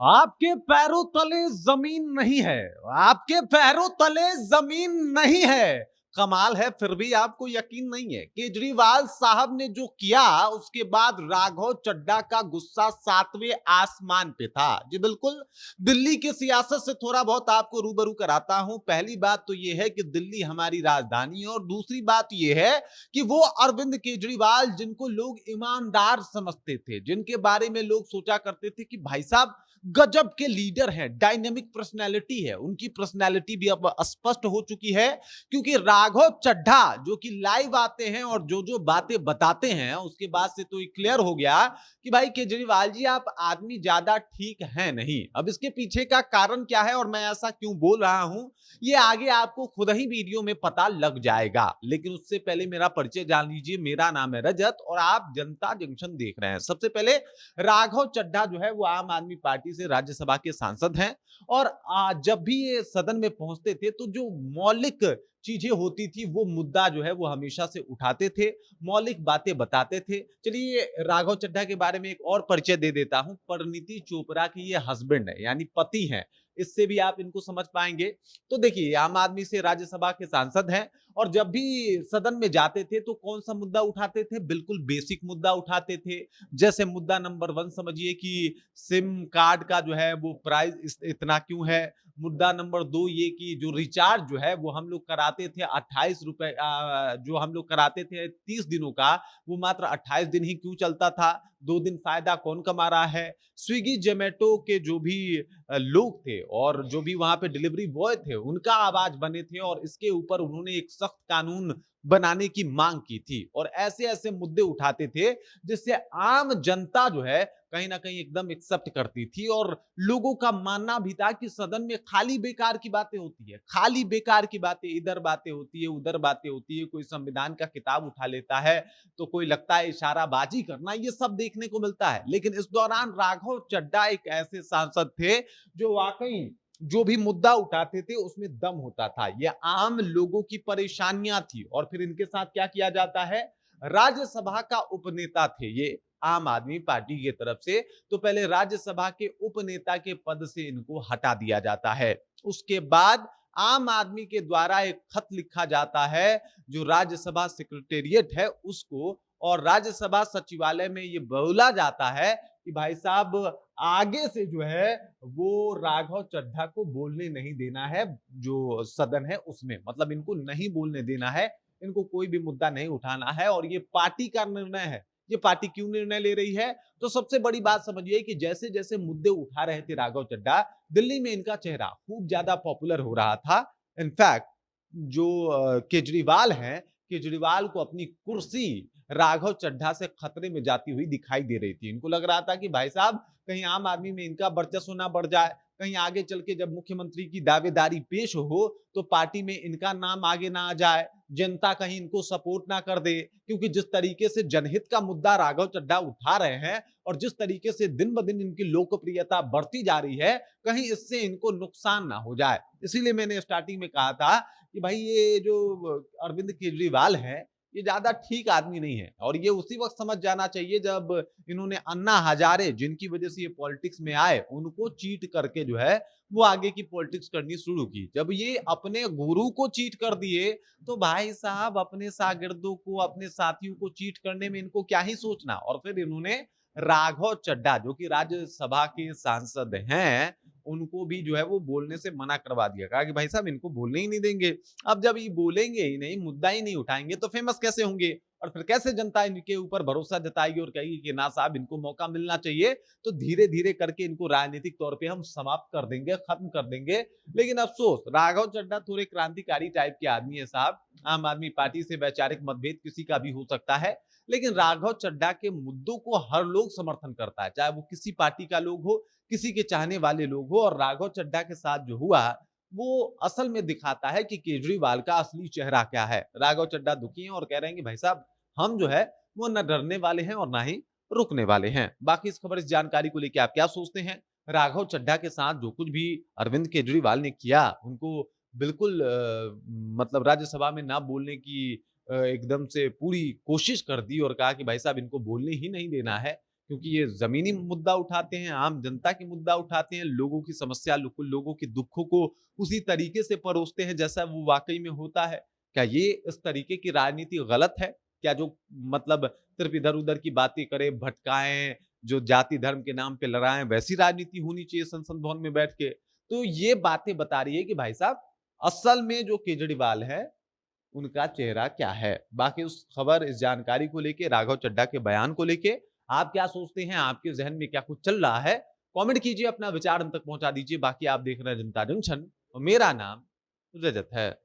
आपके पैरों तले जमीन नहीं है। आपके पैरों तले जमीन नहीं है। कमाल है, फिर भी आपको यकीन नहीं है। केजरीवाल साहब ने जो किया, उसके बाद राघव चड्ढा का गुस्सा 7वें आसमान पे था। जी बिल्कुल। दिल्ली की सियासत से थोड़ा बहुत आपको रूबरू कराता हूं। पहली बात तो यह है कि दिल्ली हमारी राजधानी है, और दूसरी बात यह है कि वो अरविंद केजरीवाल, जिनको लोग ईमानदार समझते थे, जिनके बारे में लोग सोचा करते थे कि भाई साहब गजब के लीडर हैं, डायनेमिक पर्सनालिटी है, उनकी पर्सनालिटी भी अब स्पष्ट हो चुकी है। क्योंकि राघव चड्ढा जो कि लाइव आते हैं और जो जो बातें बताते हैं, उसके बाद से तो ये क्लियर हो गया कि भाई केजरीवाल जी, आप आदमी ज्यादा ठीक हैं नहीं। अब इसके पीछे का कारण क्या है और मैं ऐसा क्यों बोल रहा हूं, ये आगे आपको खुद ही वीडियो में पता लग जाएगा। लेकिन उससे पहले मेरा परिचय जान लीजिए। मेरा नाम है रजत और आप जनता जंक्शन देख रहे हैं। सबसे पहले, राघव चड्ढा जो है वो आम आदमी पार्टी से राज्यसभा के सांसद हैं, और जब भी ये सदन में पहुंचते थे तो जो मौलिक चीजें होती थी, वो मुद्दा जो है वो हमेशा से उठाते थे, मौलिक बातें बताते थे। चलिए, राघव चड्ढा के बारे में एक और परिचय दे देता हूं। परिणीति चोपड़ा की ये हस्बैंड है, यानी पति हैं। इससे भी आप इनको समझ पाएंगे। तो देखिए, आम आदमी से राज्यसभा के सांसद हैं, और जब भी सदन में जाते थे तो कौन सा मुद्दा उठाते थे? बिल्कुल बेसिक मुद्दा उठाते थे। जैसे मुद्दा नंबर 1 समझिए कि सिम कार्ड का जो है वो प्राइस इतना क्यों है। मुद्दा नंबर 2 ये कि जो रिचार्ज जो है वो हम लोग कराते थे 28 रुपए, जो हम लोग कराते थे 30 दिनों का, वो मात्र 28 दिन ही क्यों चलता था? 2 दिन फायदा कौन कमा रहा है? स्विगी जोमेटो के जो भी लोग थे और जो भी वहां पे डिलीवरी बॉय थे, उनका आवाज बने थे, और इसके ऊपर उन्होंने एक सख्त कानून बनाने की मांग की थी। और ऐसे ऐसे मुद्दे उठाते थे जिससे आम जनता जो है कहीं ना कहीं एकदम एक्सेप्ट करती थी। और लोगों का मानना भी था कि सदन में खाली बेकार की बातें होती है, खाली बेकार की बातें, इधर बातें होती है, उधर बातें होती है, कोई संविधान का किताब उठा लेता है, तो कोई लगता है इशाराबाजी करना, ये सब देखने को मिलता है। लेकिन इस दौरान राघव चड्ढा एक ऐसे सांसद थे जो वाकई जो भी मुद्दा उठाते थे उसमें दम होता था। ये आम लोगों की परेशानियां थी। और फिर इनके साथ क्या किया जाता है? राज्यसभा का उपनेता थे ये, आम आदमी पार्टी की तरफ से। तो पहले राज्यसभा के उपनेता के पद से इनको हटा दिया जाता है। उसके बाद आम आदमी के द्वारा एक खत लिखा जाता है जो राज्यसभा सेक्रेटेरिएट है उसको, और राज्यसभा सचिवालय में ये बोला जाता है कि भाई साहब, आगे से जो है वो राघव चड्ढा को बोलने नहीं देना है, जो सदन है उसमें, मतलब इनको नहीं बोलने देना है, इनको कोई भी मुद्दा नहीं उठाना है। और ये पार्टी का निर्णय है। ये पार्टी क्यों निर्णय ले रही है? तो सबसे बड़ी बात समझिए कि जैसे जैसे मुद्दे उठा रहे थे राघव चड्ढा, दिल्ली में इनका चेहरा खूब ज्यादा पॉपुलर हो रहा था। इनफैक्ट जो केजरीवाल हैं, केजरीवाल को अपनी कुर्सी राघव चड्ढा से खतरे में जाती हुई दिखाई दे रही थी। इनको लग रहा था कि भाई साहब, कहीं आम आदमी में इनका वर्चस्व ना बढ़ जाए, कहीं आगे चल के जब मुख्यमंत्री की दावेदारी पेश हो तो पार्टी में इनका नाम आगे ना आ जाए, जनता कहीं इनको सपोर्ट ना कर दे। क्योंकि जिस तरीके से जनहित का मुद्दा राघव चड्ढा उठा रहे हैं और जिस तरीके से दिन ब दिन इनकी लोकप्रियता बढ़ती जा रही है, कहीं इससे इनको नुकसान ना हो जाए। इसीलिए मैंने स्टार्टिंग में कहा था कि भाई, ये जो अरविंद केजरीवाल है, ये ज्यादा ठीक आदमी नहीं है। और ये उसी वक्त समझ जाना चाहिए जब इन्होंने अन्ना हजारे, जिनकी वजह से ये पॉलिटिक्स में आए, उनको चीट करके जो है वो आगे की पॉलिटिक्स करनी शुरू की। जब ये अपने गुरु को चीट कर दिए, तो भाई साहब, अपने शागिर्दों को, अपने साथियों को चीट करने में इनको क्या ही सोचना। और फिर इन्होंने राघव चड्ढा, जो कि राज्यसभा के सांसद हैं, उनको भी जो है वो बोलने से मना करवा दिया। कहा कि भाई साहब, इनको बोलने ही नहीं देंगे। अब जब ये बोलेंगे ही नहीं, मुद्दा ही नहीं उठाएंगे, तो फेमस कैसे होंगे? और फिर कैसे जनता इनके ऊपर भरोसा जताएगी और कहेगी कि ना साहब, इनको मौका मिलना चाहिए। तो धीरे धीरे करके इनको राजनीतिक तौर पे हम समाप्त कर देंगे, खत्म कर देंगे। लेकिन अफसोस, राघव चड्ढा थोड़े क्रांतिकारी टाइप के आदमी है साहब। आम आदमी पार्टी से वैचारिक मतभेद किसी का भी हो सकता है, लेकिन राघव चड्ढा के मुद्दों को हर लोग समर्थन करता है, चाहे वो किसी पार्टी का लोग हो, किसी के चाहने वाले लोग हो। और राघव चड्ढा के साथ जो हुआ, वो असल में दिखाता है कि केजरीवाल का असली चेहरा क्या है। राघव चड्ढा दुखी हैं और कह रहे हैं कि भाई साहब, हम जो है वो न डरने वाले हैं और ना ही रुकने वाले हैं। बाकी इस खबर, इस जानकारी को लेकर आप क्या सोचते हैं? राघव चड्ढा के साथ जो कुछ भी अरविंद केजरीवाल ने किया, उनको बिल्कुल मतलब राज्यसभा में ना बोलने की एकदम से पूरी कोशिश कर दी और कहा कि भाई साहब, इनको बोलने ही नहीं देना है, क्योंकि ये जमीनी मुद्दा उठाते हैं, आम जनता की मुद्दा उठाते हैं, लोगों की समस्या, लोगों के दुखों को उसी तरीके से परोसते हैं जैसा वो वाकई में होता है। क्या ये इस तरीके की राजनीति गलत है? क्या जो मतलब सिर्फ इधर-उधर की बातें करें, भटकाएँ, जो जाति धर्म के नाम पे लड़ाएँ, वैसी राजनीति होनी चाहिए संसद भवन में बैठ के? तो ये बातें बता रही है कि भाई साहब असल में जो केजरीवाल है, उनका चेहरा क्या है? बाकी उस खबर, इस जानकारी को लेके, राघव चड्ढा के बयान को लेके आप क्या सोचते हैं? आपके ज़हन में क्या कुछ चल रहा है? कमेंट कीजिए, अपना विचार हम तक पहुँचा दीजिए। बाकी आप देख रहे हैं जनता जंक्शन और मेरा नाम रजत है।